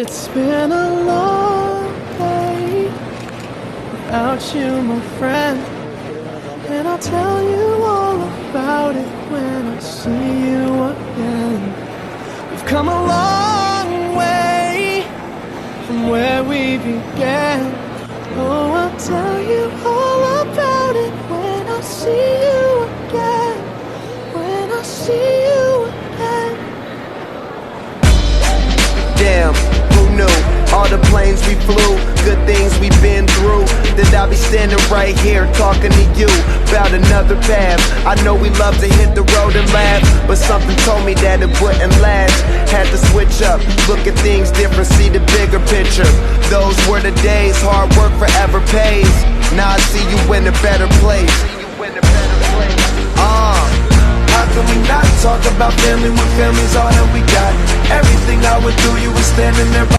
It's been a long day without you, my friend, and I'll tell you all about it when I see you again. We've come a long way from where we began. Oh, I'll tell you all about it when I see you again. When I see you again. Damn, who knew? All the planes we flew, good things we've been through, that I'll be standing right here talking to you about another path. I know we love to hit the road and laugh, but something told me that it wouldn't last. Had to switch up, look at things different, see the bigger picture. Those were the days, hard work forever pays. Now I see you in a better place. How can we not talk about family when family's all that we got? Everything I went through, you were standing there.